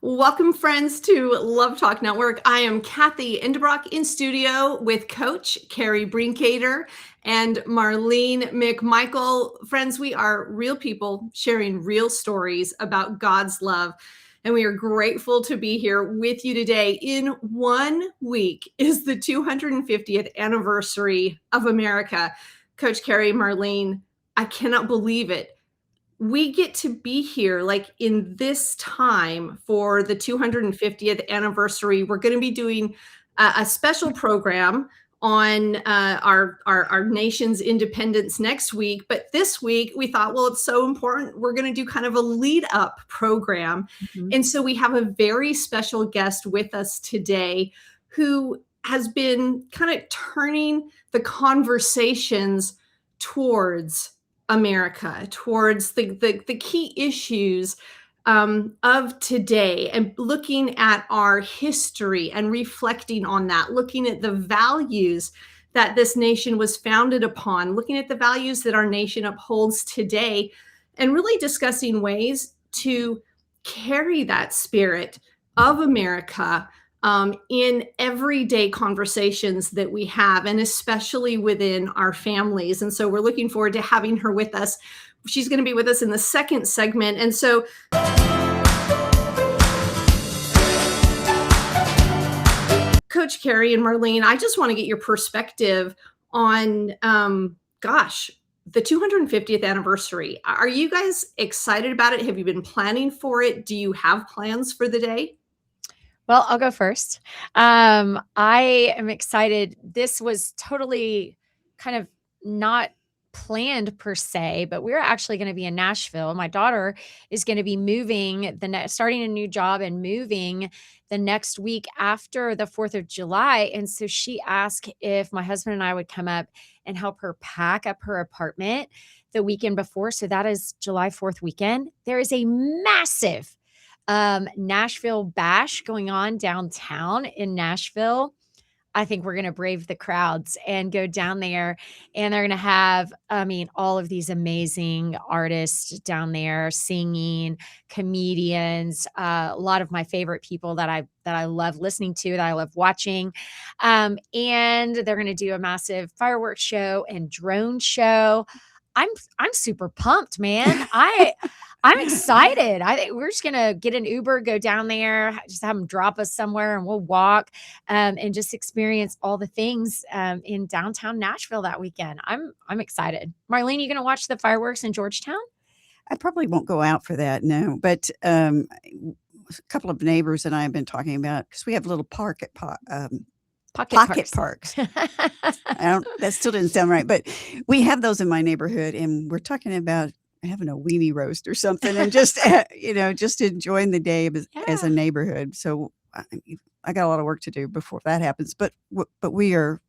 Welcome, friends, to LoveTalk Network. I am Cathy Indebrock in studio with Coach Kerri Brinkater and Marlene McMichael. Friends, we are real people sharing real stories about God's love. And we are grateful to be here with you today. In 1 week is the 250th anniversary of America. Coach Kerri, Marlene, I cannot believe it. We get to be here like in this time for the 250th anniversary. We're going to be doing a special program on our nation's independence next week. But this week we thought, well, it's so important. We're going to do kind of a lead up program. Mhm. And so we have a very special guest with us today who has been kind of turning the conversations towards America, towards the key issues of today, and looking at our history and reflecting on that, looking at the values that this nation was founded upon, looking at the values that our nation upholds today, and really discussing ways to carry that spirit of America in everyday conversations that we have, and especially within our families. And so we're looking forward to having her with us. She's going to be with us in the second segment. And so, Coach Kerri and Marlene, I just want to get your perspective on, the 250th anniversary. Are you guys excited about it? Have you been planning for it? Do you have plans for the day? Well, I'll go first. I am excited. This was totally kind of not planned per se, but we're actually going to be in Nashville. My daughter is going to be moving starting a new job and moving the next week after the 4th of July. And so she asked if my husband and I would come up and help her pack up her apartment the weekend before. So that is July 4th weekend. There is a massive Nashville bash going on downtown in Nashville. I think we're going to brave the crowds and go down there, and they're going to have, all of these amazing artists down there singing, comedians, a lot of my favorite people that I love listening to, that I love watching. And they're going to do a massive fireworks show and drone show. I'm super pumped, man. I'm excited. I think we're just gonna get an Uber, go down there, just have them drop us somewhere, and we'll walk and just experience all the things in downtown Nashville that weekend. I'm excited. Marlene, you gonna watch the fireworks in Georgetown? I probably won't go out for that, no, but, a couple of neighbors and I have been talking about because we have little pocket parks. That still didn't sound right, but we have those in my neighborhood, and we're talking about having a weenie roast or something and just, just enjoying the day as a Yeah. neighborhood. So I got a lot of work to do before that happens, but we are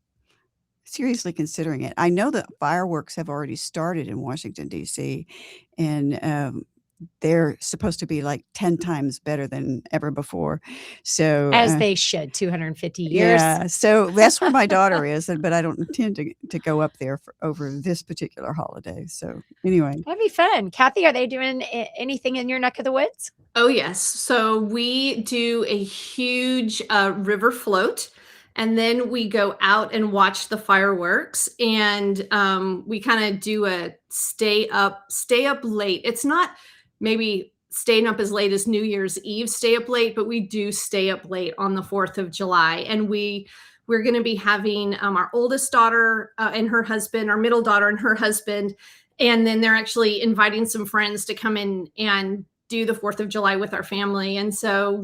seriously considering it. I know that fireworks have already started in Washington, D.C., and, they're supposed to be like 10 times better than ever before. So, As they should, 250 years. yeah, so that's where my daughter is, but I don't intend to go up there for over this particular holiday. So anyway, That'd be fun. Cathy, are they doing anything in your neck of the woods? Oh, yes. So we do a huge river float, and then we go out and watch the fireworks. And we kind of do a stay up late. It's not maybe staying up as late as New Year's Eve, stay up late, but we do stay up late on the 4th of July. And we're going to be having our oldest daughter and her husband, our middle daughter and her husband, and then they're actually inviting some friends to come in and do the 4th of July with our family. And so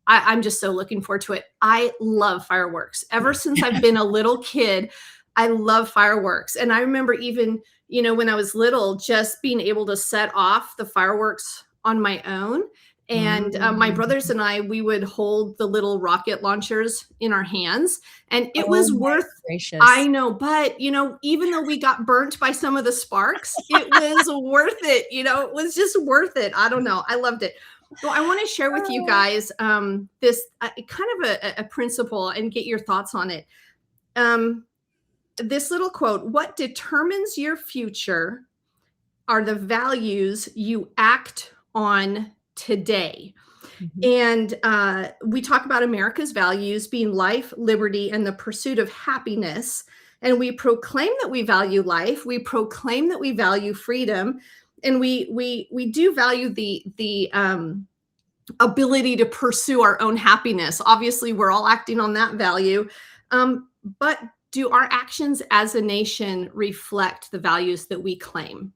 I'm just so looking forward to it. I love fireworks. Ever since I've been a little kid, I love fireworks. And I remember even, when I was little, just being able to set off the fireworks on my own. And my brothers and I, we would hold the little rocket launchers in our hands, and it Oh was my worth. gracious. I know, but even though we got burnt by some of the sparks, it was worth it. It was just worth it. I don't know. I loved it. So I want to share with you guys this kind of a principle and get your thoughts on it. This little quote: "What determines your future are the values you act on today." Mhm. And we talk about America's values being life, liberty, and the pursuit of happiness. And we proclaim that we value life. We proclaim that we value freedom, and we do value the ability to pursue our own happiness. Obviously, we're all acting on that value, but do our actions as a nation reflect the values that we claim?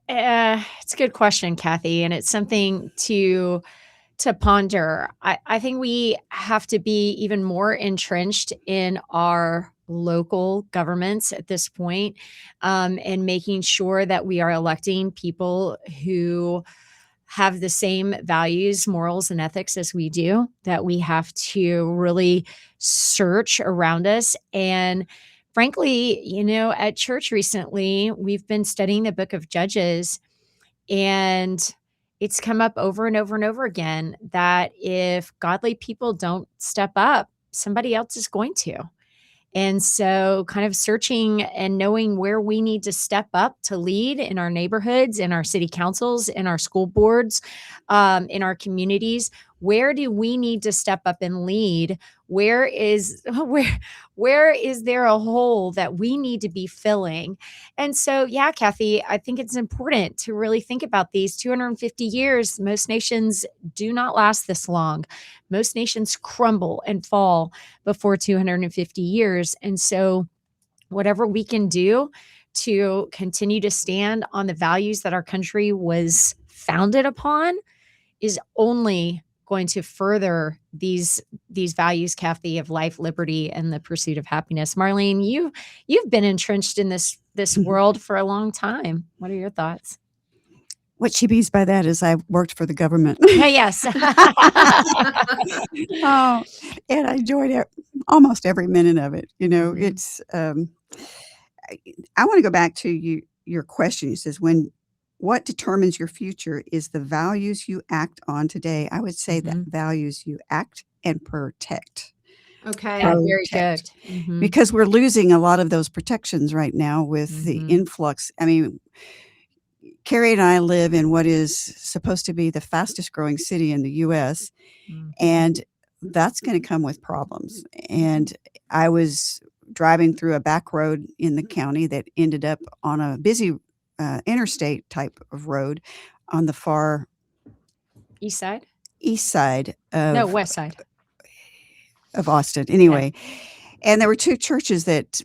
It's a good question, Kathy, and it's something to ponder. I think we have to be even more entrenched in our local governments at this point, and making sure that we are electing people who have the same values, morals, and ethics as we do, that we have to really search around us. And frankly, at church recently, we've been studying the book of Judges, and it's come up over and over and over again that if godly people don't step up, somebody else is going to. And so, kind of searching and knowing where we need to step up to lead in our neighborhoods, in our city councils, in our school boards, in our communities. Where do we need to step up and lead? Where is where is there a hole that we need to be filling? And so, yeah, Kathy, I think it's important to really think about these 250 years. Most nations do not last this long. Most nations crumble and fall before 250 years. And so, whatever we can do to continue to stand on the values that our country was founded upon is only going to further these values, Kathy, of life, liberty, and the pursuit of happiness. Marlene, you've been entrenched in this world for a long time. What are your thoughts? What she means by that is I've worked for the government. Yes. Oh, and I enjoyed almost every minute of it. Mhm. It's I want to go back to your question. It says, what determines your future is the values you act on today. I would say that Mhm. values you act and protect. Okay. Yeah, very good. Protect. Mhm. Because we're losing a lot of those protections right now with the Mhm. influx. I mean, Kerri and I live in what is supposed to be the fastest growing city in the US, Mhm. and that's gonna come with problems. And I was driving through a back road in the county that ended up on a busy, interstate type of road on the far East side? east side No, of west side. Austin. Yeah. Anyway, and there were 2 churches that,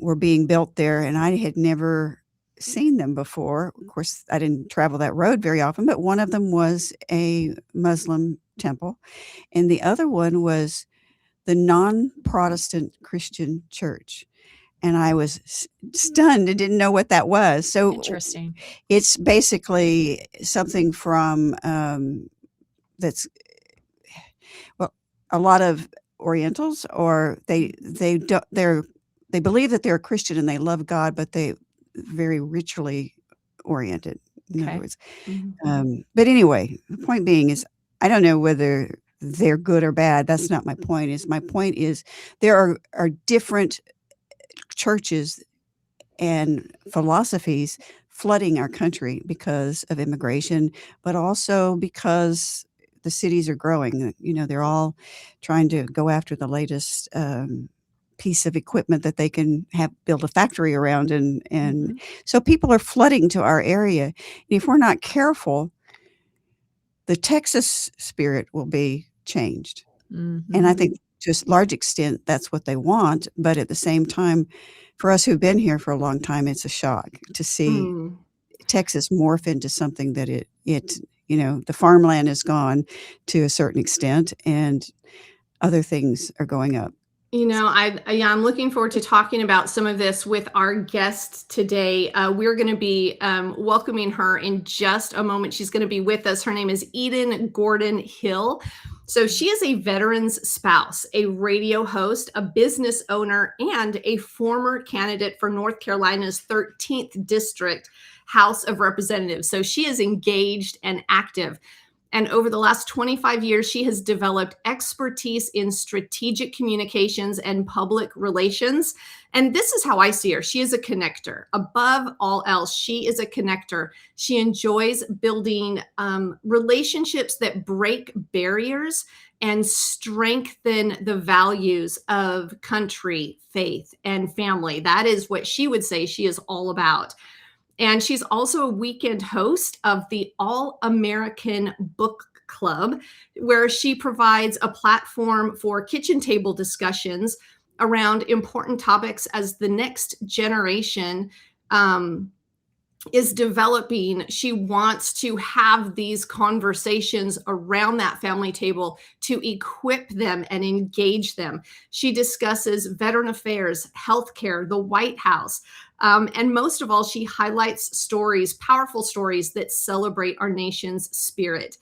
were being built there, and I had never seen them before. Of course, I didn't travel that road very often, but one of them was a Muslim temple, and the other one was the non-Protestant Christian church, and I was stunned and didn't know what that was. So Interesting. it's basically something from, that's well, a lot of Orientals, or they don't they believe that they're a Christian and they love God, but they very ritually oriented, in other Okay. words. Mhm. But anyway, the point being is I don't know whether they're good or bad. That's not my point. My point is there are different churches and philosophies flooding our country because of immigration, but also because the cities are growing. They're all trying to go after the latest piece of equipment that they can have build a factory around, and Mhm. so people are flooding to our area. And if we're not careful, the Texas spirit will be changed. And I Mhm. think to a large extent, that's what they want, but at the same time, for us who've been here for a long time, it's a shock to see Mm. Texas morph into something that the farmland is gone to a certain extent, and other things are going up. Yeah, I'm looking forward to talking about some of this with our guest today. We're going to be welcoming her in just a moment. She's going to be with us. Her name is Eden Gordon Hill. So she is a veteran's spouse, a radio host, a business owner, and a former candidate for North Carolina's 13th District House of Representatives. So she is engaged and active. And over the last 25 years, she has developed expertise in strategic communications and public relations. And this is how I see her. She is a connector. Above all else, she is a connector. She enjoys building relationships that break barriers and strengthen the values of country, faith, and family. That is what she would say she is all about. And she's also a weekend host of the All American Book Club, where she provides a platform for kitchen table discussions around important topics as the next generation is developing. She wants to have these conversations around that family table to equip them and engage them. She discusses veteran affairs, healthcare, the White House, and most of all, she highlights stories, powerful stories that celebrate our nation's spirit.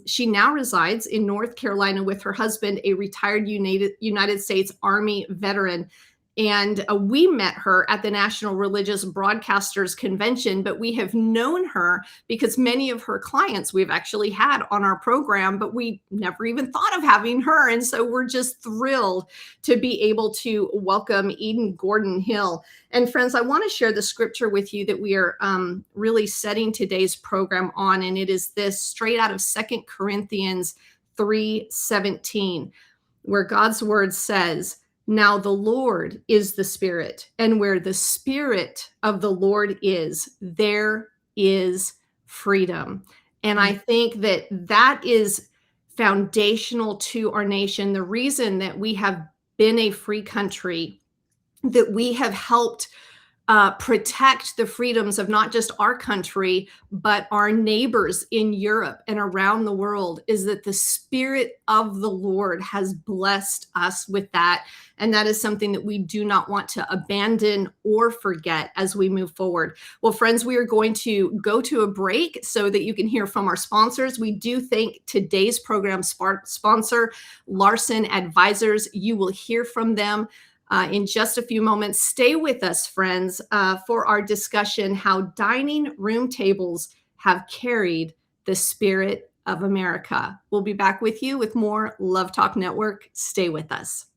She now resides in North Carolina with her husband, a retired United States Army veteran. And we met her at the National Religious Broadcasters Convention, but we have known her because many of her clients we've actually had on our program, but we never even thought of having her. And so we're just thrilled to be able to welcome Eden Gordon Hill. And friends, I want to share the scripture with you that we are really setting today's program on. And it is this, straight out of 2 Corinthians 3:17, where God's word says, "Now the Lord is the Spirit, and where the Spirit of the Lord is, there is freedom." And I think that that is foundational to our nation. The reason that we have been a free country, that we have helped protect the freedoms of not just our country, but our neighbors in Europe and around the world, is that the Spirit of the Lord has blessed us with that. And that is something that we do not want to abandon or forget as we move forward. Well, friends, we are going to go to a break so that you can hear from our sponsors. We do thank today's program sponsor, Larson Advisors. You will hear from them in just a few moments. Stay with us, friends, for our discussion, how dining room tables have carried the spirit of America. We'll be back with you with more Love Talk Network. Stay with us.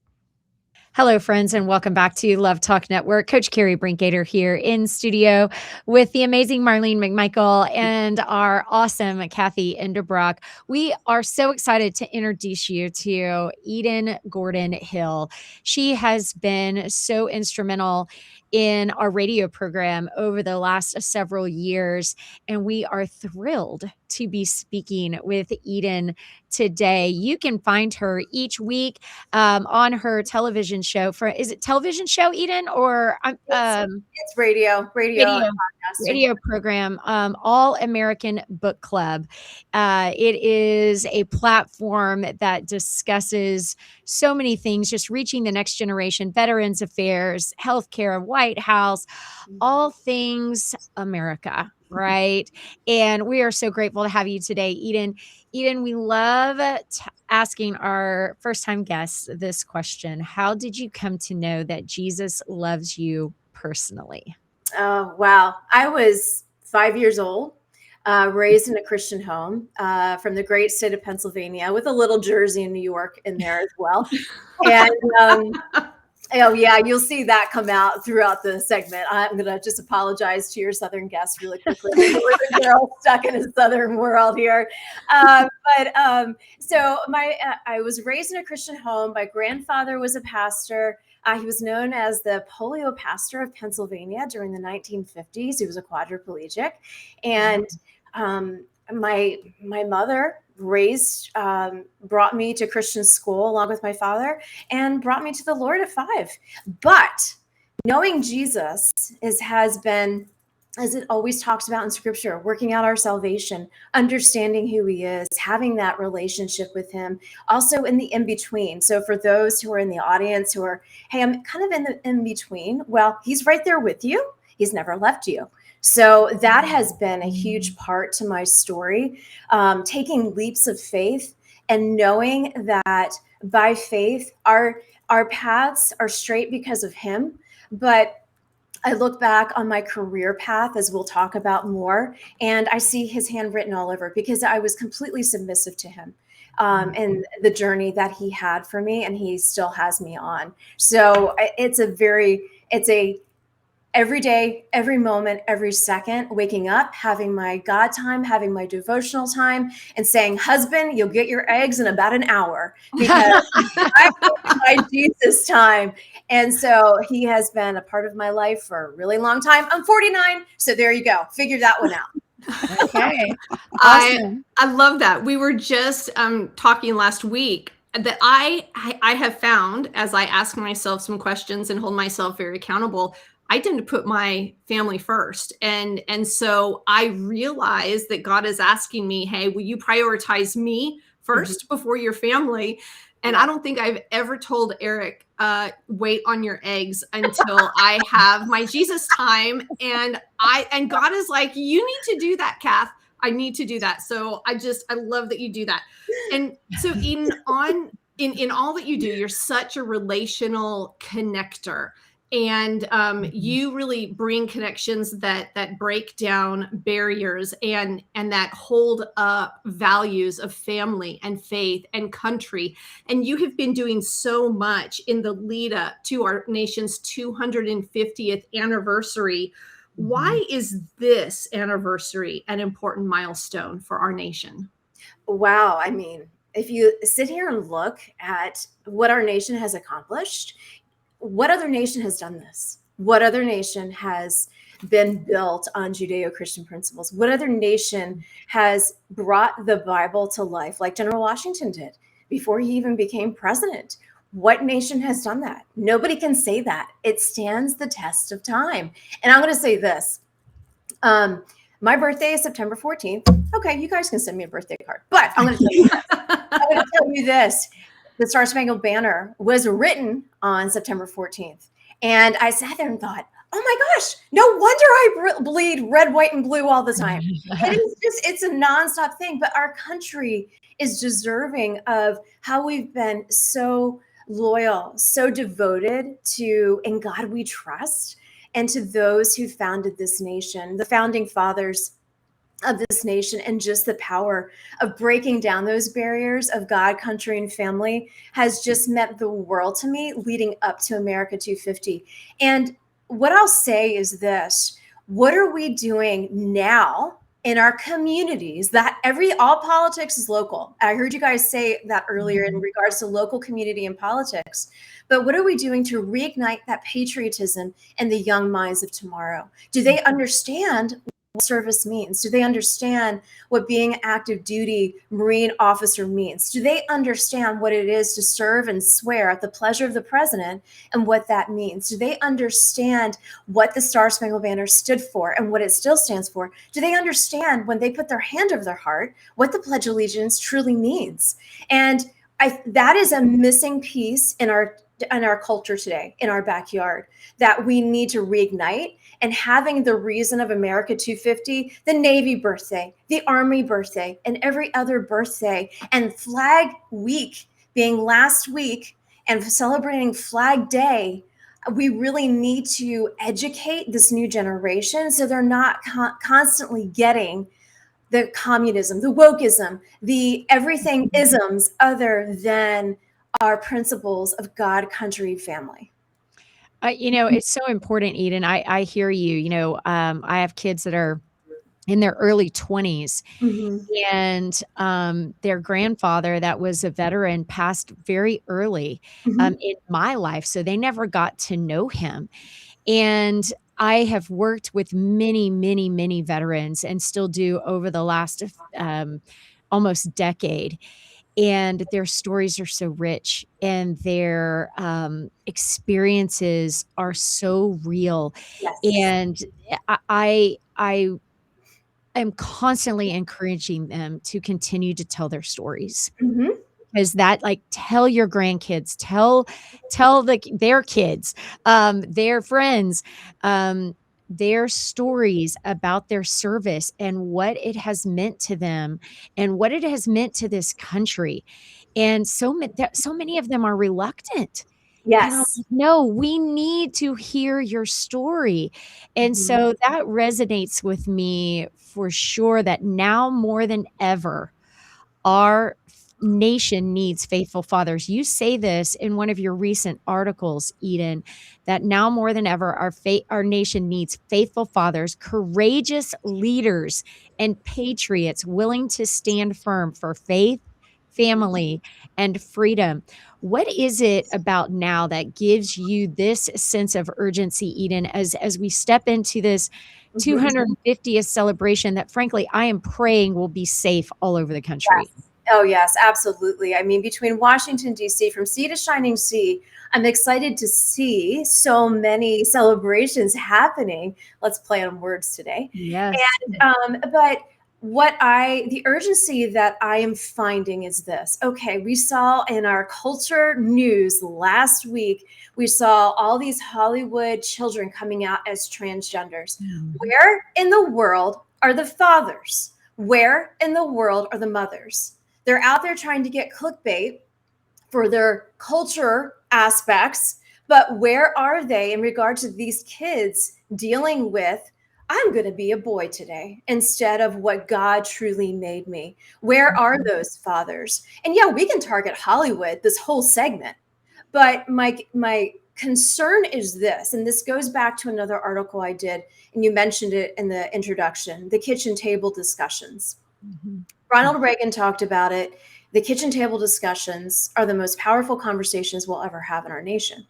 Hello, friends, and welcome back to Love Talk Network. Coach Kerri Brinkater here in studio with the amazing Marlene McMichael and our awesome Cathy Enderbrock. We are so excited to introduce you to Eden Gordon Hill. She has been so instrumental in our radio program over the last several years, and we are thrilled to be speaking with Eden today. You can find her each week on her television show. Is it television show, Eden, or it's radio radio program, All American Book Club. It is a platform that discusses so many things, just reaching the next generation, veterans affairs, healthcare, White House, all things America, right? And we are so grateful to have you today, Eden. Eden, we love asking our first-time guests this question. How did you come to know that Jesus loves you personally? Oh, wow. I was 5 years old, raised in a Christian home from the great state of Pennsylvania, with a little Jersey in New York in there as well. And oh, yeah, you'll see that come out throughout the segment. I'm going to just apologize to your Southern guests really quickly. We're the girl stuck in a Southern world here. So I was raised in a Christian home. My grandfather was a pastor. He was known as the polio pastor of Pennsylvania during the 1950s. He was a quadriplegic. And my mother brought me to Christian school along with my father, and brought me to the Lord at 5. But knowing Jesus has been, as it always talks about in scripture, working out our salvation, understanding who he is, having that relationship with him, also in the in-between. So for those who are in the audience who are, hey, I'm kind of in the in-between, well, he's right there with you. He's never left you. So that has been a huge part to my story, taking leaps of faith and knowing that by faith, our paths are straight because of him. But I look back on my career path, as we'll talk about more, and I see his hand written all over because I was completely submissive to him, and the journey that he had for me, and he still has me on. So it's a every day, every moment, every second, waking up, having my God time, having my devotional time, and saying, husband, you'll get your eggs in about an hour because I need my Jesus time. And so he has been a part of my life for a really long time. I'm 49, so there you go. Figure that one out. Okay. I Awesome. I love that. We were just talking last week that I have found, as I ask myself some questions and hold myself very accountable, I tend to put my family first. And so I realize that God is asking me, hey, will you prioritize me first before your family? And I don't think I've ever told Eric, wait on your eggs until I have my Jesus time. And God is like, you need to do that, Kath. I need to do that. So I love that you do that. And so in all that you do, you're such a relational connector. And you really bring connections that break down barriers and that hold up values of family and faith and country. And you have been doing so much in the lead up to our nation's 250th anniversary. Why is this anniversary an important milestone for our nation? Wow. I mean, if you sit here and look at what our nation has accomplished, what other nation has done this? What other nation has been built on Judeo-Christian principles? What other nation has brought the Bible to life like General Washington did before he even became president? What nation has done that? Nobody can say that. It stands the test of time. And I'm going to say this. My birthday is September 14th. Okay, you guys can send me a birthday card, but I'm going to tell you this. The Star Spangled Banner was written on September 14th. And I sat there and thought, oh my gosh, no wonder I bleed red, white, and blue all the time. It's a nonstop thing. But our country is deserving of how we've been so loyal, so devoted to In God We Trust, and to those who founded this nation, the founding fathers of this nation, and just the power of breaking down those barriers of God, country, and family has just meant the world to me leading up to America 250. And what I'll say is this: what are we doing now in our communities? That all politics is local. I heard you guys say that earlier in regards to local community and politics. But what are we doing to reignite that patriotism in the young minds of tomorrow? Do they understand what service means? Do they understand what being an active duty Marine officer means? Do they understand what it is to serve and swear at the pleasure of the president and what that means? Do they understand what the Star Spangled Banner stood for and what it still stands for? Do they understand, when they put their hand over their heart, what the Pledge of Allegiance truly means? And that is a missing piece in our culture today, in our backyard, that we need to reignite. And having the reason of America 250, the Navy birthday, the Army birthday, and every other birthday, and Flag Week being last week, and celebrating Flag Day, we really need to educate this new generation so they're not constantly getting the communism, the wokeism, the everything isms other than our principles of God, country, family. It's so important, Eden. I hear you. I have kids that are in their early 20s, and their grandfather, that was a veteran, passed very early in my life, so they never got to know him. And I have worked with many, many, many veterans, and still do, over the last almost decade. And their stories are so rich, and their experiences are so real. Yes. And I am constantly encouraging them to continue to tell their stories. Because that, like, tell your grandkids, tell their kids, their friends, their stories about their service and what it has meant to them and what it has meant to this country. And so many of them are reluctant. And I'm Yes. like, no, we need to hear your story. And Mhm. so that resonates with me for sure, that now more than ever, our nation needs faithful fathers. You say this in one of your recent articles, Eden, that now more than ever, our nation needs faithful fathers, courageous leaders, and patriots willing to stand firm for faith, family, and freedom. What is it about now that gives you this sense of urgency, Eden, as we step into this Mhm. 250th celebration that, frankly, I am praying will be safe all over the country? Yes. Oh, yes, absolutely. I mean, between Washington, D.C., from sea to shining sea, I'm excited to see so many celebrations happening. Let's play on words today. Yes. But the urgency that I am finding is this. Okay, we saw in our culture news last week, we saw all these Hollywood children coming out as transgenders. Mhm. Where in the world are the fathers? Where in the world are the mothers? They're out there trying to get clickbait for their culture aspects, but where are they in regard to these kids dealing with, I'm going to be a boy today instead of what God truly made me? Where are those fathers? And yeah, we can target Hollywood this whole segment, but my concern is this, and this goes back to another article I did, and you mentioned it in the introduction, the kitchen table discussions. Mhm. Ronald Reagan talked about it. The kitchen table discussions are the most powerful conversations we'll ever have in our nation.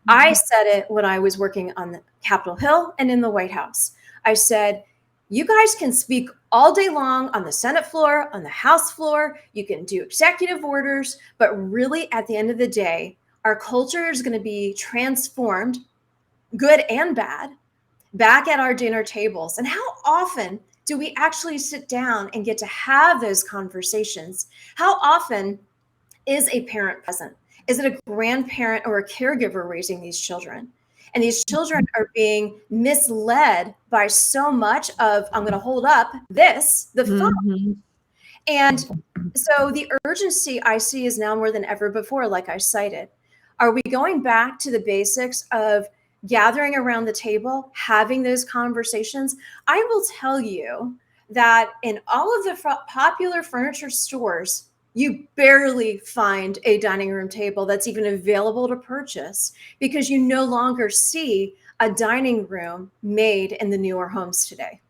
I said it when I was working on the Capitol Hill and in the White House. I said, you guys can speak all day long on the Senate floor, on the House floor. You can do executive orders, but really at the end of the day, our culture is going to be transformed, good and bad, back at our dinner tables. And how often do we actually sit down and get to have those conversations? How often is a parent present? Is it a grandparent or a caregiver raising these children? And these children are being misled by so much of, I'm going to hold up the phone. Mhm. And so the urgency I see is now more than ever before, like I cited. Are we going back to the basics of gathering around the table, having those conversations? I will tell you that in all of the popular furniture stores, you barely find a dining room table that's even available to purchase because you no longer see a dining room made in the newer homes today.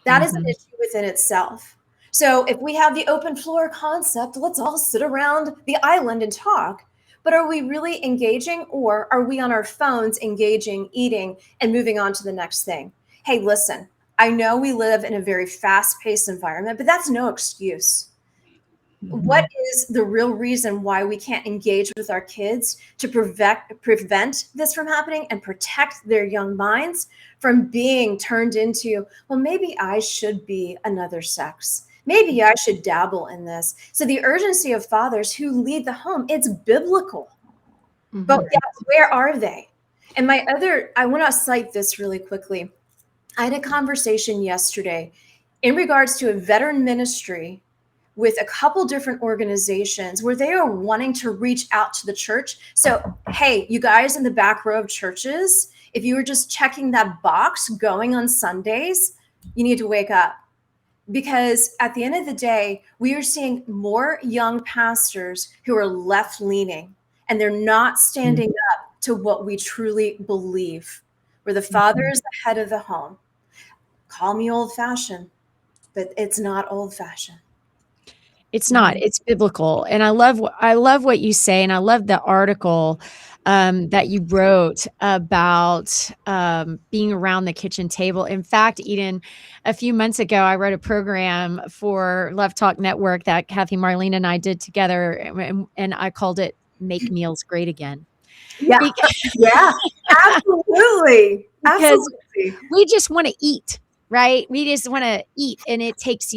That is an Mhm. issue within itself. So if we have the open floor concept, let's all sit around the island and talk. But are we really engaging, or are we on our phones engaging, eating, and moving on to the next thing? Hey, listen, I know we live in a very fast-paced environment, but that's no excuse. What is the real reason why we can't engage with our kids to prevent this from happening and protect their young minds from being turned into, well, maybe I should be another sex. Maybe I should dabble in this. So the urgency of fathers who lead the home, it's biblical. But Mhm. yet, where are they? And I want to cite this really quickly. I had a conversation yesterday in regards to a veteran ministry with a couple different organizations where they are wanting to reach out to the church. So, hey, you guys in the back row of churches, if you were just checking that box going on Sundays, you need to wake up. Because at the end of the day, we are seeing more young pastors who are left leaning and they're not standing up to what we truly believe, where the father is the head of the home. Call me old fashioned, but it's not old fashioned. It's not, it's biblical. And I love what you say, and I love the article that you wrote about being around the kitchen table. In fact, Eden, a few months ago, I wrote a program for LoveTalk Network that Cathy, Marlene, and I did together, and I called it "Make Meals Great Again." Yeah. Yeah. Absolutely. Because Absolutely. we just want to eat, right? We just want to eat, and it takes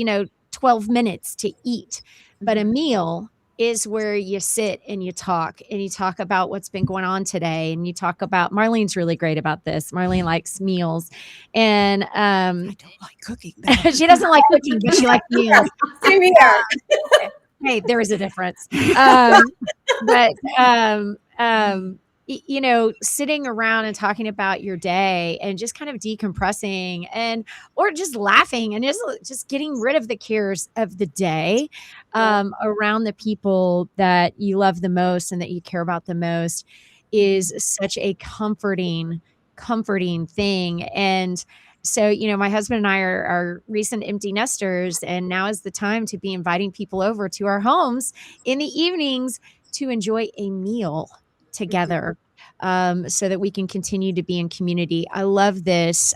12 minutes to eat. But a meal is where you sit and you talk about what's been going on today, and you talk about, Marlene's really great about this. Marlene likes meals, and I don't like cooking. Though. she doesn't like cooking, but she likes meals. Same here. Hey, there is a difference. But sitting around and talking about your day and just kind of decompressing or just laughing and just getting rid of the cares of the day, around the people that you love the most and that you care about the most is such a comforting thing. And so, my husband and I are recent empty nesters, and now is the time to be inviting people over to our homes in the evenings to enjoy a meal together, so that we can continue to be in community. I love this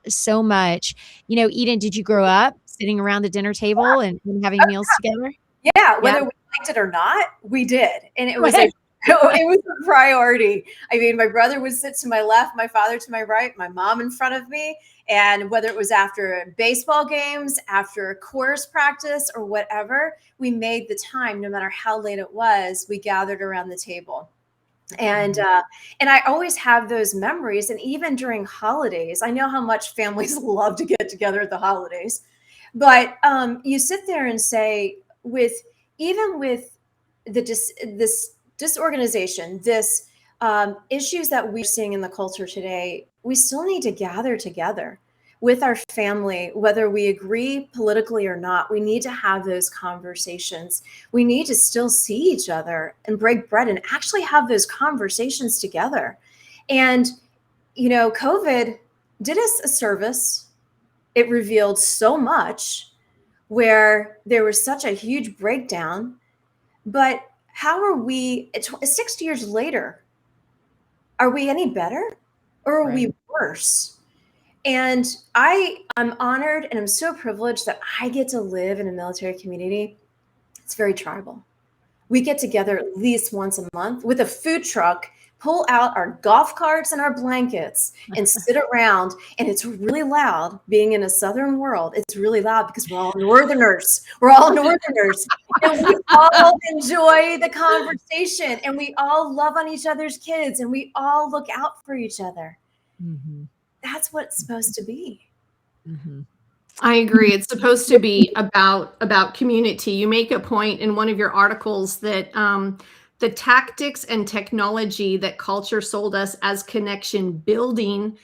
so much. Eden, did you grow up sitting around the dinner table and having meals together? Yeah, Yeah. whether we liked it or not, we did. And it was Right. it was a priority. I mean, my brother would sit to my left, my father to my right, my mom in front of me. And whether it was after baseball games, after chorus practice, or whatever, we made the time, no matter how late it was, we gathered around the table. And I always have those memories. And even during holidays, I know how much families love to get together at the holidays. But you sit there and say, even with this disorganization, this issues that we're seeing in the culture today, we still need to gather together with our family, whether we agree politically or not. We need to have those conversations. We need to still see each other and break bread and actually have those conversations together. And, COVID did us a service. It revealed so much where there was such a huge breakdown. But how are we 60 years later? Are we any better, or are we worse? And I'm honored and I'm so privileged that I get to live in a military community. It's very tribal. We get together at least once a month with a food truck, pull out our golf carts and our blankets and sit around. And it's really loud. Being in a Southern world, it's really loud because we're all Northerners. And we all enjoy the conversation, and we all love on each other's kids, and we all look out for each other. Mm-hmm. That's what it's supposed to be. Mm-hmm. I agree. It's supposed to be about community. You make a point in one of your articles that the tactics and technology that culture sold us as connection building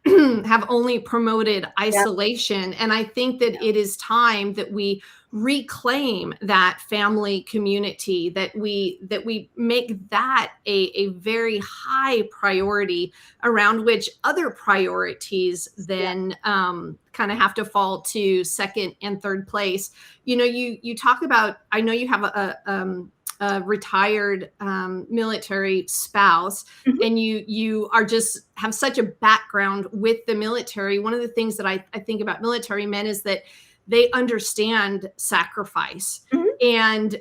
have only promoted isolation. And I think that it is time that we reclaim that family community, that we make that a very high priority, around which other priorities then kind of have to fall to second and third place. You talk about, I know you have a retired military spouse, and you are just have such a background with the military. One of the things that I think about military men is that they understand sacrifice, and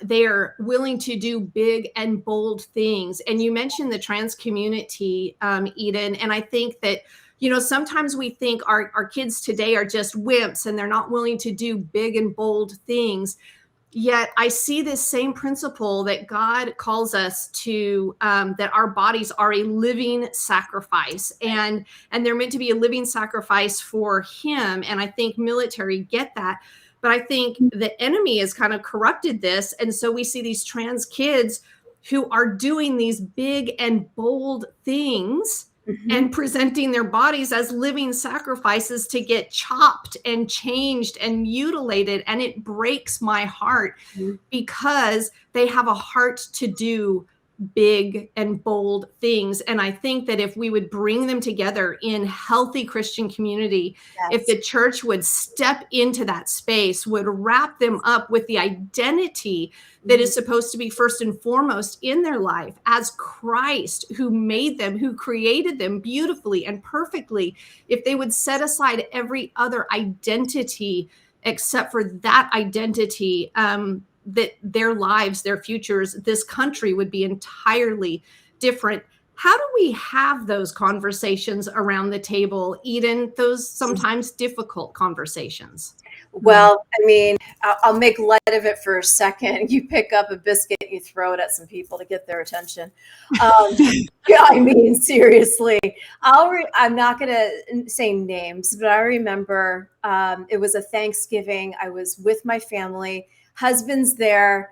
they are willing to do big and bold things. And you mentioned the trans community, Eden, and I think that sometimes we think our kids today are just wimps and they're not willing to do big and bold things. Yet I see this same principle that God calls us to, that our bodies are a living sacrifice, and they're meant to be a living sacrifice for Him. And I think military get that. But I think the enemy has kind of corrupted this. And so we see these trans kids who are doing these big and bold things, and presenting their bodies as living sacrifices to get chopped and changed and mutilated. And it breaks my heart because they have a heart to do big and bold things. And I think that if we would bring them together in healthy Christian community, if the church would step into that space, would wrap them up with the identity that is supposed to be first and foremost in their life as Christ, who made them, who created them beautifully and perfectly, if they would set aside every other identity except for that identity, that their lives, their futures, this country would be entirely different. How do we have those conversations around the table, Eden, those sometimes difficult conversations? Well, I mean, I'll make light of it for a second. You pick up a biscuit, you throw it at some people to get their attention. Yeah, I mean, seriously. I'm not going to say names, but I remember it was a Thanksgiving. I was with my family, husband's there.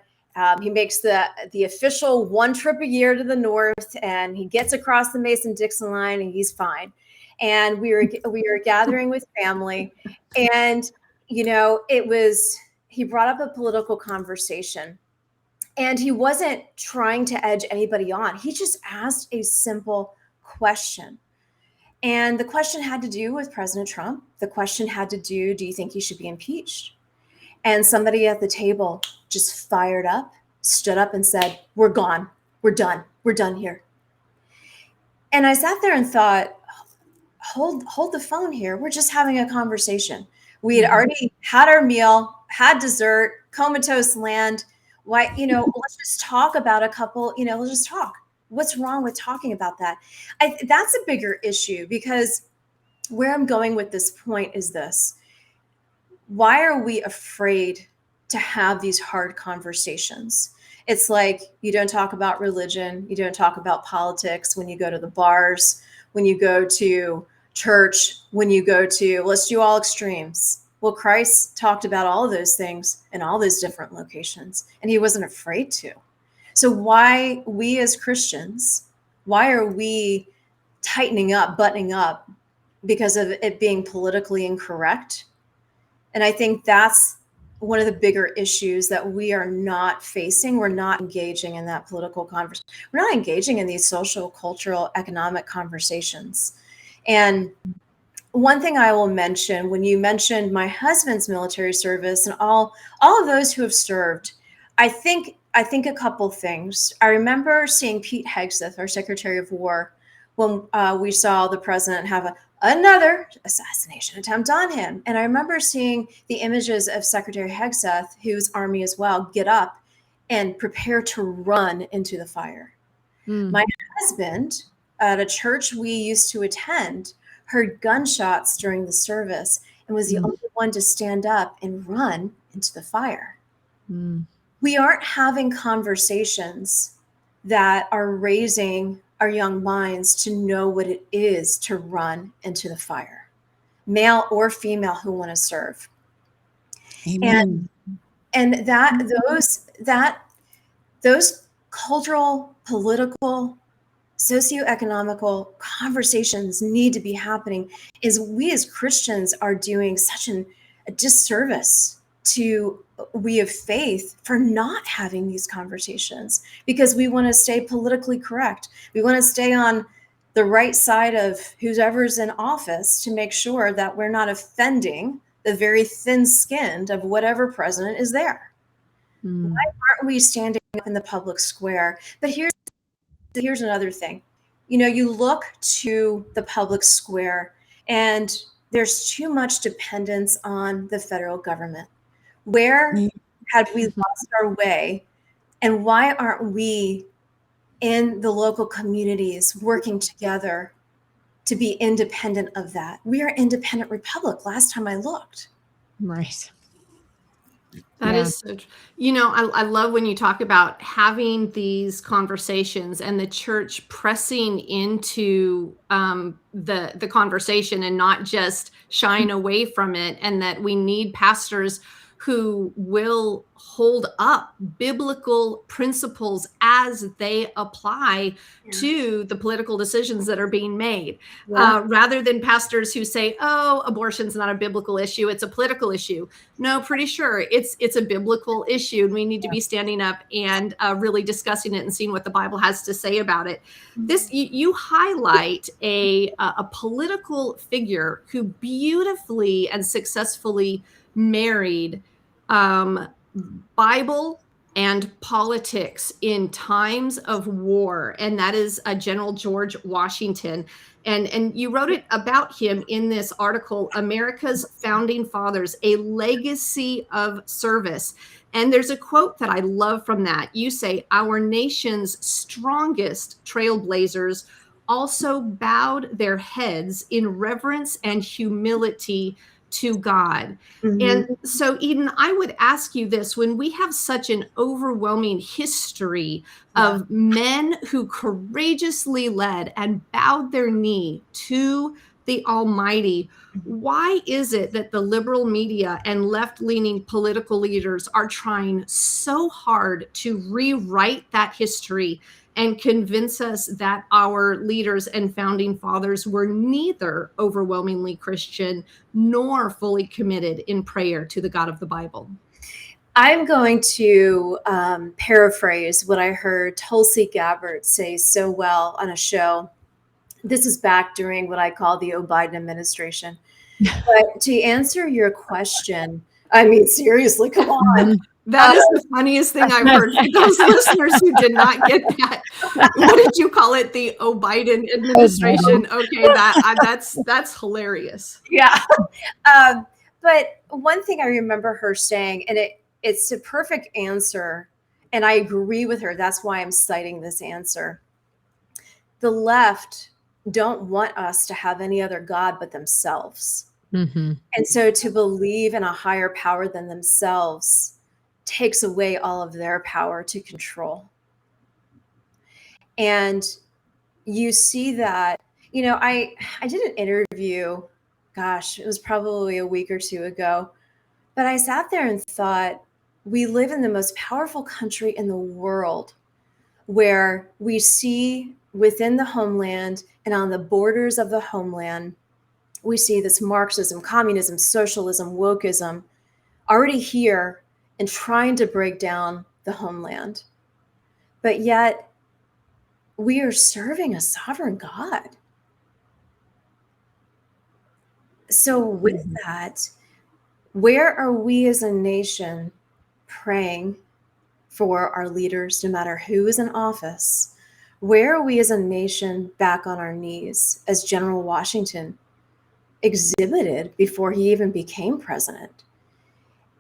He makes the official one trip a year to the north, and he gets across the Mason-Dixon line, and he's fine. And we were gathering with family, and he brought up a political conversation, and he wasn't trying to edge anybody on. He just asked a simple question. And the question had to do with President Trump. The question had to do you think he should be impeached? And somebody at the table just fired up, stood up and said, "We're gone. We're done. We're done here." And I sat there and thought, hold the phone here. We're just having a conversation. We had already had our meal, had dessert, comatose land. Why, let's just talk about let's just talk. What's wrong with talking about that? That's a bigger issue, because where I'm going with this point is this. Why are we afraid to have these hard conversations? It's like you don't talk about religion. You don't talk about politics when you go to the bars, when you go to church, when you go to, let's do all extremes. Well, Christ talked about all of those things in all those different locations, and he wasn't afraid to. So why we as Christians, why are we tightening up, buttoning up because of it being politically incorrect? And I think that's one of the bigger issues that we are not facing. We're not engaging in that political conversation. We're not engaging in these social, cultural, economic conversations. And one thing I will mention, when you mentioned my husband's military service and all of those who have served, I think a couple things. I remember seeing Pete Hegseth, our Secretary of War, when we saw the president have another assassination attempt on him. And I remember seeing the images of Secretary Hegseth, whose army as well, get up and prepare to run into the fire. My husband, at a church we used to attend, heard gunshots during the service and was the only one to stand up and run into the fire. We aren't having conversations that are raising our young minds to know what it is to run into the fire, male or female who want to serve. Amen. And those cultural, political, socioeconomical conversations need to be happening. Is we as Christians are doing such a disservice to we of faith for not having these conversations, because we want to stay politically correct. We want to stay on the right side of whoever's in office to make sure that we're not offending the very thin-skinned of whatever president is there. Why aren't we standing up in the public square? But here's another thing. You look to the public square and there's too much dependence on the federal government. Where had we lost our way? And why aren't we in the local communities working together to be independent of that? We are an independent republic last time I looked. Right. That is so true. I love when you talk about having these conversations and the church pressing into the conversation and not just shying away from it, and that we need pastors who will hold up biblical principles as they apply to the political decisions that are being made, rather than pastors who say, "Oh, abortion's not a biblical issue; it's a political issue." No, pretty sure it's a biblical issue, and we need to be standing up and really discussing it and seeing what the Bible has to say about it. This you highlight a political figure who beautifully and successfully married Bible and politics in times of war, and that is General George Washington. And you wrote it about him in this article, America's Founding Fathers, a Legacy of Service. And there's a quote that I love from that. You say, "Our nation's strongest trailblazers also bowed their heads in reverence and humility to God." And so, Eden, I would ask you this: when we have such an overwhelming history of men who courageously led and bowed their knee to the Almighty. Why is it that the liberal media and left-leaning political leaders are trying so hard to rewrite that history and convince us that our leaders and founding fathers were neither overwhelmingly Christian nor fully committed in prayer to the God of the Bible? I'm going to paraphrase what I heard Tulsi Gabbard say so well on a show. This is back during what I call the Biden administration. But to answer your question, I mean, seriously, come on. That is the funniest thing I've heard. For those listeners who did not get that, what did you call it? The Biden administration? Okay, that's hilarious. Yeah. But one thing I remember her saying, and it's a perfect answer, and I agree with her. That's why I'm citing this answer. The left don't want us to have any other God but themselves. Mm-hmm. And so to believe in a higher power than themselves takes away all of their power to control. And you see that, I did an interview, gosh, it was probably a week or two ago, but I sat there and thought, we live in the most powerful country in the world, where we see within the homeland and on the borders of the homeland, we see this Marxism, communism, socialism, wokeism already here and trying to break down the homeland. But yet we are serving a sovereign God. So with that, where are we as a nation praying for our leaders, no matter who is in office? Where are we as a nation back on our knees, as General Washington exhibited before he even became president?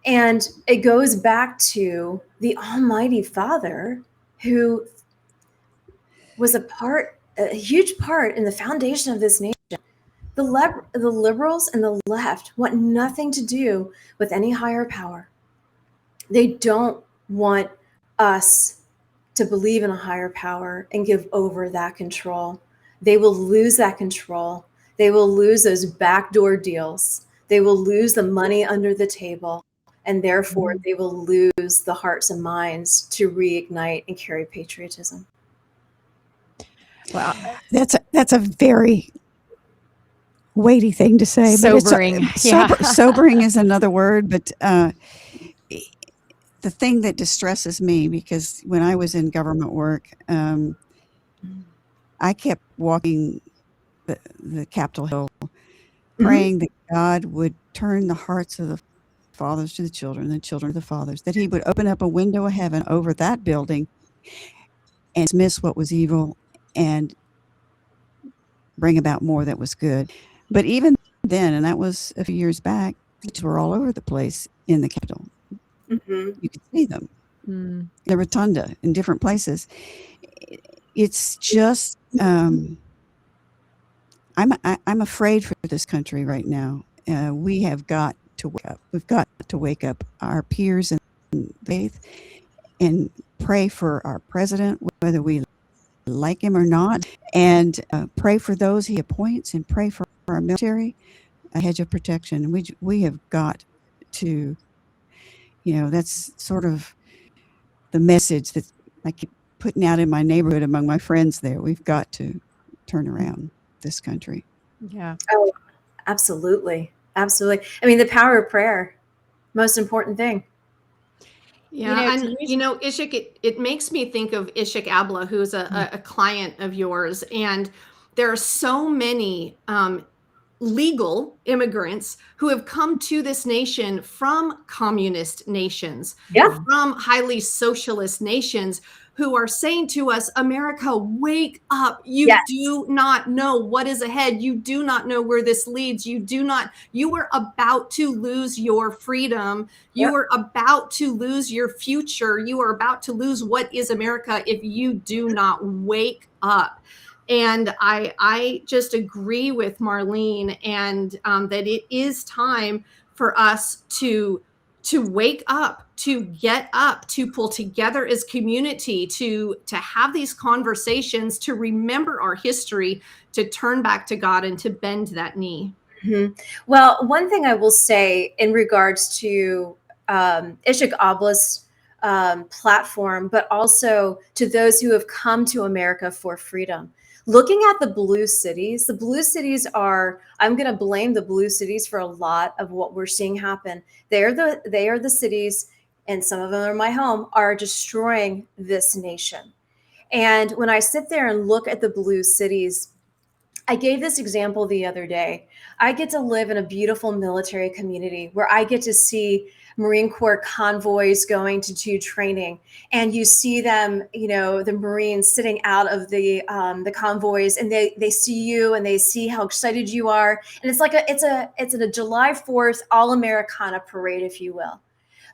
And it goes back to the Almighty Father, who was a huge part in the foundation of this nation. The liberals and the left want nothing to do with any higher power. They don't want us to believe in a higher power and give over that control. They will lose that control. They will lose those backdoor deals. They will lose the money under the table. And therefore, they will lose the hearts and minds to reignite and carry patriotism. Wow. That's a very weighty thing to say. Sobering. But sobering is another word. But the thing that distresses me, because when I was in government work, I kept walking the Capitol Hill, praying that God would turn the hearts of the fathers to the children to the fathers, that he would open up a window of heaven over that building and dismiss what was evil and bring about more that was good. But even then, and that was a few years back, they were all over the place in the Capitol. Mm-hmm. You could see them. The rotunda in different places. It's just, I'm afraid for this country right now. We have got to wake up. We've got to wake up our peers in faith and pray for our president, whether we like him or not, and pray for those he appoints, and pray for our military, a hedge of protection. We have got to, that's sort of the message that I keep putting out in my neighborhood among my friends there. We've got to turn around this country. Yeah. Oh, absolutely. Absolutely. I mean, the power of prayer, most important thing. Yeah, Ishik, it makes me think of Ishik Abla, who's a client of yours, and there are so many legal immigrants who have come to this nation from communist nations, from highly socialist nations, who are saying to us, America, wake up. You do not know what is ahead. You do not know where this leads. You are about to lose your freedom. You are about to lose your future. You are about to lose what is America if you do not wake up. And I just agree with Marlene, and that it is time for us to wake up, to get up, to pull together as community, to have these conversations, to remember our history, turn back to God and to bend that knee? Well, one thing I will say in regards to Ishak Oblis platform, but also to those who have come to America for freedom. Looking at the blue cities are, I'm going to blame the blue cities for a lot of what we're seeing happen. They are the cities, and some of them are my home, are destroying this nation. And when I sit there and look at the blue cities, I gave this example the other day. I get to live in a beautiful military community where I get to see Marine Corps convoys going to do training, and you see them, the Marines sitting out of the convoys, and they see you and they see how excited you are, and it's like it's a July 4th all Americana parade, if you will.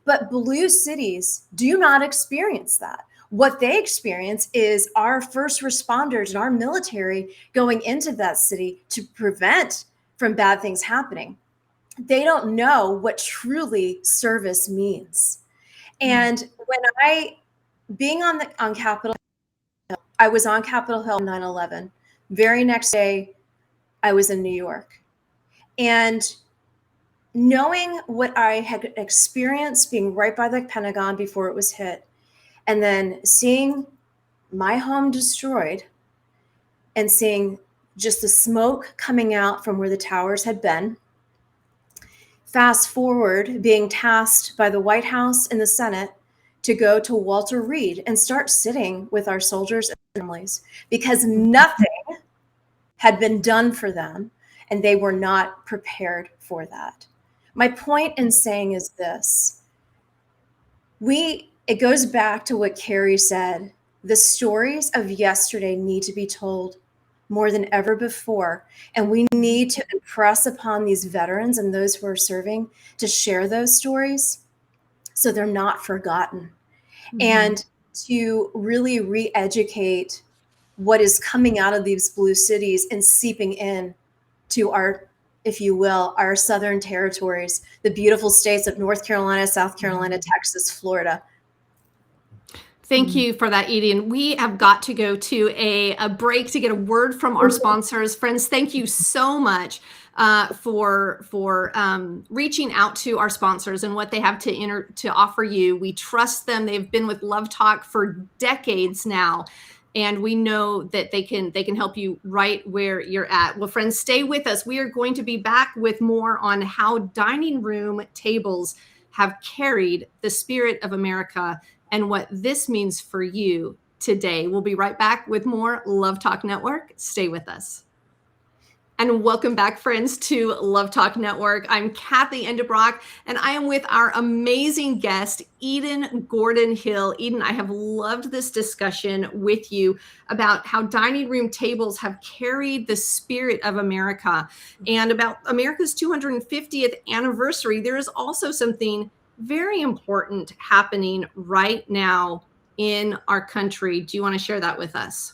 But blue cities do not experience that. What they experience is our first responders and our military going into that city to prevent from bad things happening. They don't know what truly service means. And being on Capitol Hill, I was on Capitol Hill on 9/11. Very next day, I was in New York. And knowing what I had experienced being right by the Pentagon before it was hit, and then seeing my home destroyed and seeing just the smoke coming out from where the towers had been. Fast forward, being tasked by the White House and the Senate to go to Walter Reed and start sitting with our soldiers and families, because nothing had been done for them and they were not prepared for that. My point in saying is this: it goes back to what Kerri said. The stories of yesterday need to be told more than ever before. And we need to impress upon these veterans and those who are serving to share those stories so they're not forgotten. And to really re-educate what is coming out of these blue cities and seeping in to our, if you will, our southern territories, the beautiful states of North Carolina, South Carolina, Texas, Florida. Thank you for that, Eden. We have got to go to a break to get a word from our sponsors. Friends, thank you so much for reaching out to our sponsors and what they have to offer you. We trust them. They've been with LoveTalk for decades now, and we know that they can help you right where you're at. Well, friends, stay with us. We are going to be back with more on how dining room tables have carried the spirit of America and what this means for you today. We'll be right back with more LoveTalk Network. Stay with us. And welcome back, friends, to LoveTalk Network. I'm Cathy Endebrock, and I am with our amazing guest, Eden Gordon-Hill. Eden, I have loved this discussion with you about how dining room tables have carried the spirit of America, and about America's 250th anniversary. There is also something very important happening right now in our country. Do you want to share that with us?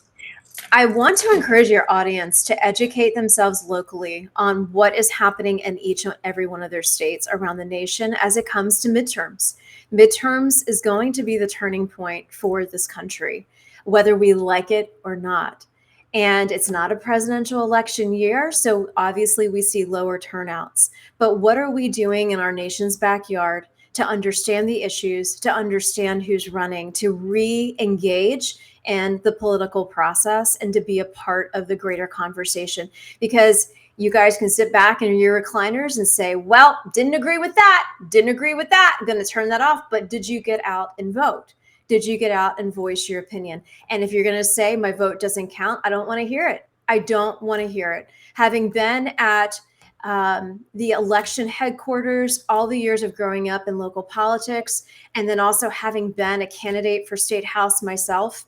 I want to encourage your audience to educate themselves locally on what is happening in each and every one of their states around the nation as it comes to midterms. Midterms is going to be the turning point for this country, whether we like it or not. And it's not a presidential election year, so obviously we see lower turnouts. But what are we doing in our nation's backyard to understand the issues, to understand who's running, to re-engage in the political process, and to be a part of the greater conversation? Because you guys can sit back in your recliners and say, well, didn't agree with that, I'm going to turn that off. But did you get out and vote? Did you get out and voice your opinion? And if you're going to say my vote doesn't count, I don't want to hear it. I don't want to hear it. Having been at the election headquarters all the years of growing up in local politics, and then also having been a candidate for state house myself,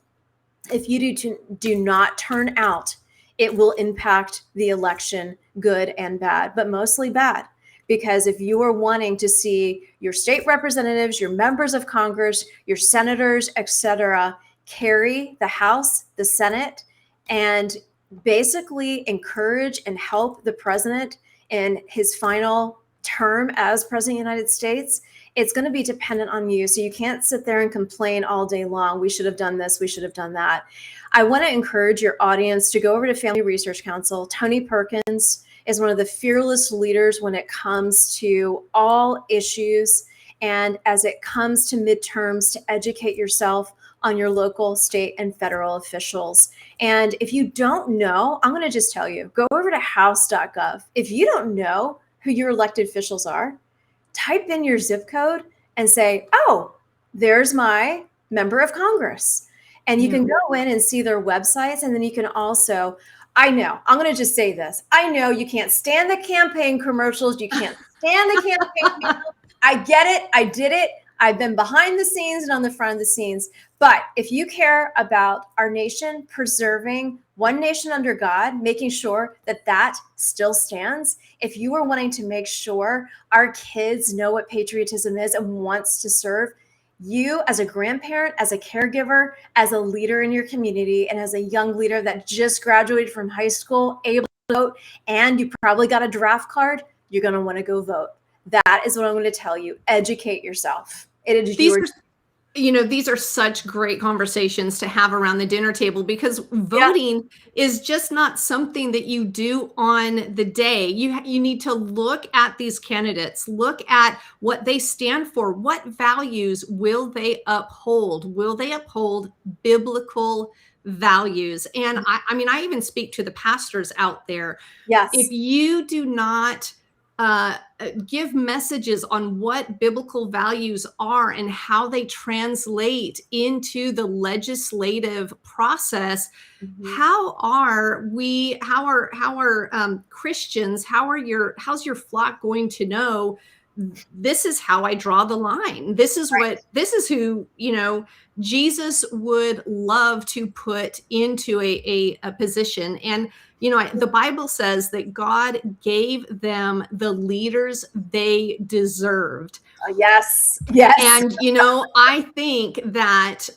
if you do not turn out, it will impact the election, good and bad, but mostly bad. Because if you are wanting to see your state representatives, your members of Congress, your senators, etc., carry the House, the Senate, and basically encourage and help the president in his final term as president of the United States, it's going to be dependent on you. So you can't sit there and complain all day long. We should have done this. We should have done that. I want to encourage your audience to go over to Family Research Council. Tony Perkins is one of the fearless leaders when it comes to all issues and as it comes to midterms, to educate yourself on your local, state, and federal officials. And if you don't know, I'm going to just tell you, go over to house.gov. If you don't know who your elected officials are, type in your zip code and say, oh, there's my member of Congress. And you can go in and see their websites. And then you can also, I know, I'm going to just say this. I know you can't stand the campaign commercials. You can't stand the campaign. I get it. I did it. I've been behind the scenes and on the front of the scenes. But if you care about our nation preserving one nation under God, making sure that that still stands, if you are wanting to make sure our kids know what patriotism is and wants to serve, you as a grandparent, as a caregiver, as a leader in your community, and as a young leader that just graduated from high school, able to vote, and you probably got a draft card, you're going to want to go vote. That is what I'm going to tell you. Educate yourself. It is your. These are such great conversations to have around the dinner table, because voting is just not something that you do on the day. You need to look at these candidates, look at what they stand for. What values will they uphold? Will they uphold biblical values? And I even speak to the pastors out there. Yes. If you do not give messages on what biblical values are and how they translate into the legislative process, how are Christians, how's your flock going to know this is how I draw the line? This is who, Jesus would love to put into a position. And the Bible says that God gave them the leaders they deserved. Yes. And, I think that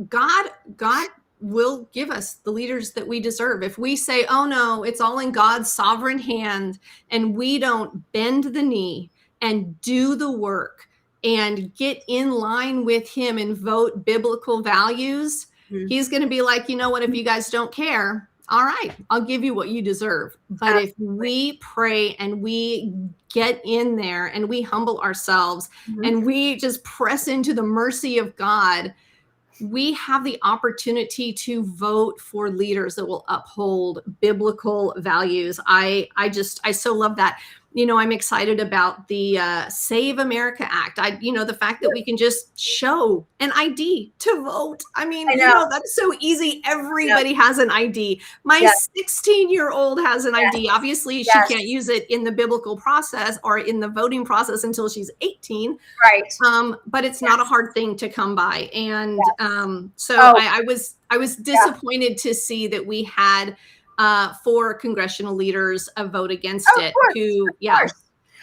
God will give us the leaders that we deserve. If we say, oh no, it's all in God's sovereign hand, and we don't bend the knee and do the work and get in line with him and vote biblical values, he's going to be like, you know what, if you guys don't care, all right, I'll give you what you deserve. But if we pray and we get in there and we humble ourselves and we just press into the mercy of God, we have the opportunity to vote for leaders that will uphold biblical values. I so love that. I'm excited about the Save America Act. The fact that we can just show an ID to vote. That's so easy. Everybody has an ID. My 16-year-old has an ID. Obviously, she can't use it in the biblical process or in the voting process until she's 18. Right. But it's not a hard thing to come by. And I was disappointed to see that we had 4 congressional leaders vote against it.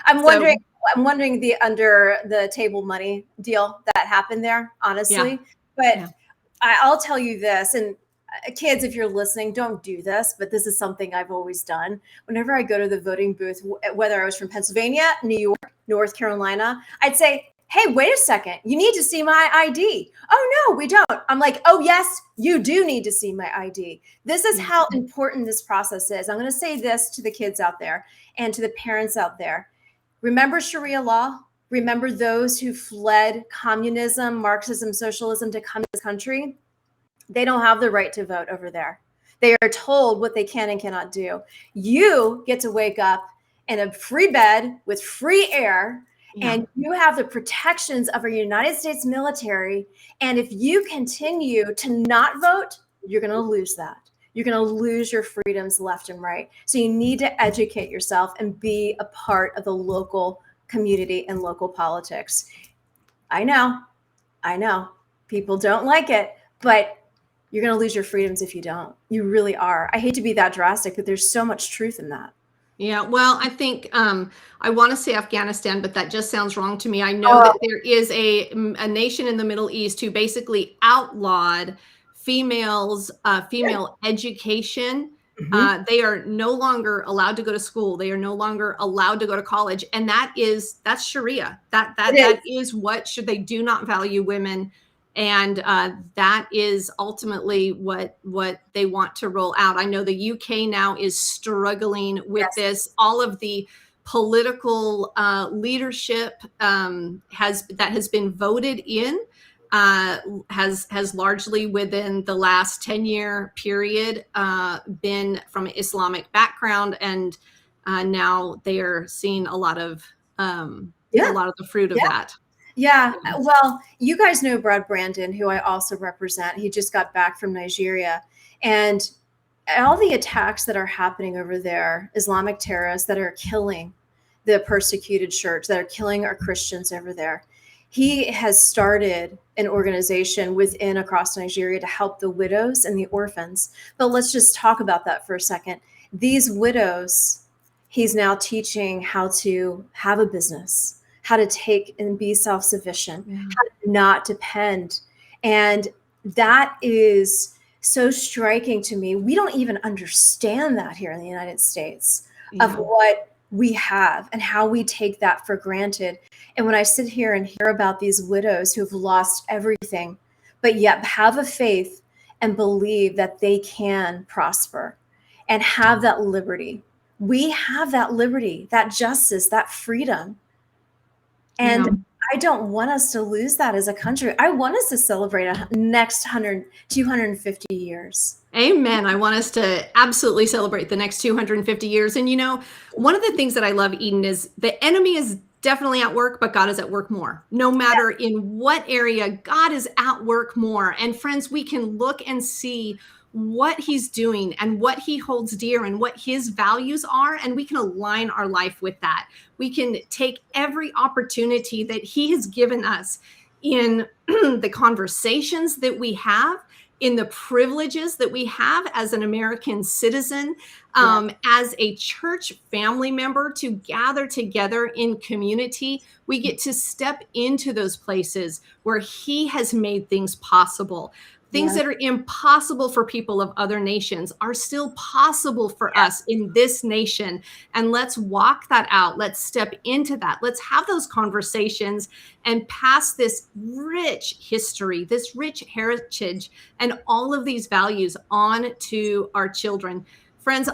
I'm wondering the under the table money deal that happened there, honestly. But I'll tell you this, and kids, if you're listening, don't do this, but this is something I've always done. Whenever I go to the voting booth, whether I was from Pennsylvania, New York, North Carolina, I'd say, hey, wait a second, you need to see my ID. Oh, no, we don't. I'm like, oh, yes, you do need to see my ID. This is how important this process is. I'm going to say this to the kids out there and to the parents out there. Remember Sharia law? Remember those who fled communism, Marxism, socialism to come to this country? They don't have the right to vote over there. They are told what they can and cannot do. You get to wake up in a free bed with free air, and you have the protections of our United States military. And if you continue to not vote, you're going to lose that. You're going to lose your freedoms left and right. So you need to educate yourself and be a part of the local community and local politics. I know people don't like it, but you're going to lose your freedoms if you don't. You really are. I hate to be that drastic, but there's so much truth in that. Yeah, well, I think I want to say Afghanistan, but that just sounds wrong to me. I know that there is a nation in the Middle East who basically outlawed female education They are no longer allowed to go to school. They are no longer allowed to go to college. And that's Sharia. That is what should they do not value women. And that is ultimately what they want to roll out. I know the UK now is struggling with this. All of the political leadership has been voted in has largely within the last 10-year period been from an Islamic background, and now they are seeing a lot of the fruit of that. Yeah. Well, you guys know Brad Brandon, who I also represent. He just got back from Nigeria, and all the attacks that are happening over there, Islamic terrorists that are killing the persecuted church, that are killing our Christians over there. He has started an organization across Nigeria to help the widows and the orphans. But let's just talk about that for a second. These widows, he's now teaching how to have a business, how to take and be self-sufficient, how to not depend. And that is so striking to me. We don't even understand that here in the United States of what we have and how we take that for granted. And when I sit here and hear about these widows who've lost everything, but yet have a faith and believe that they can prosper and have that liberty. We have that liberty, that justice, that freedom. And I don't want us to lose that as a country. I want us to celebrate next 250 years. Amen. I want us to absolutely celebrate the next 250 years. And one of the things that I love, Eden, is the enemy is definitely at work, but God is at work more. No matter in what area, God is at work more. And friends, we can look and see what he's doing and what he holds dear and what his values are, and we can align our life with that. We can take every opportunity that he has given us in the conversations that we have, in the privileges that we have as an American citizen, as a church family member, to gather together in community. We get to step into those places where he has made things possible. Things that are impossible for people of other nations are still possible for us in this nation. And let's walk that out. Let's step into that. Let's have those conversations and pass this rich history, this rich heritage, and all of these values on to our children. Friends,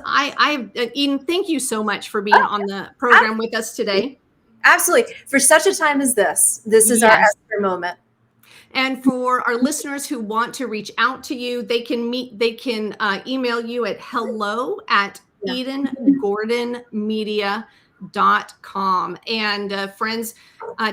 Eden, thank you so much for being on the program with us today. Absolutely. For such a time as this is our Esther moment. And for our listeners who want to reach out to you, they can email you at hello@edengordonmedia.com. And friends,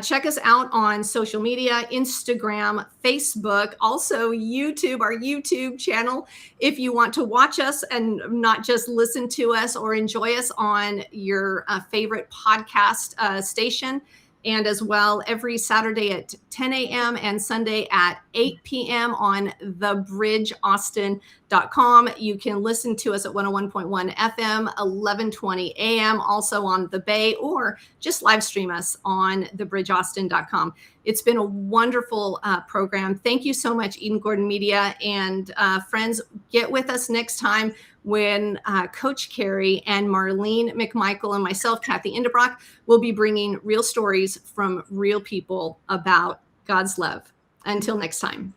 check us out on social media, Instagram, Facebook, also YouTube, our YouTube channel. If you want to watch us and not just listen to us or enjoy us on your favorite podcast station. And as well, every Saturday at 10 a.m. and Sunday at 8 p.m. on thebridgeaustin.com. You can listen to us at 101.1 FM, 1120 a.m., also on the Bay, or just live stream us on thebridgeaustin.com. It's been a wonderful program. Thank you so much, Eden Gordon Media. And friends, get with us next time when Coach Kerri and Marlene McMichael and myself, Cathy Indebrock, will be bringing real stories from real people about God's love. Until next time.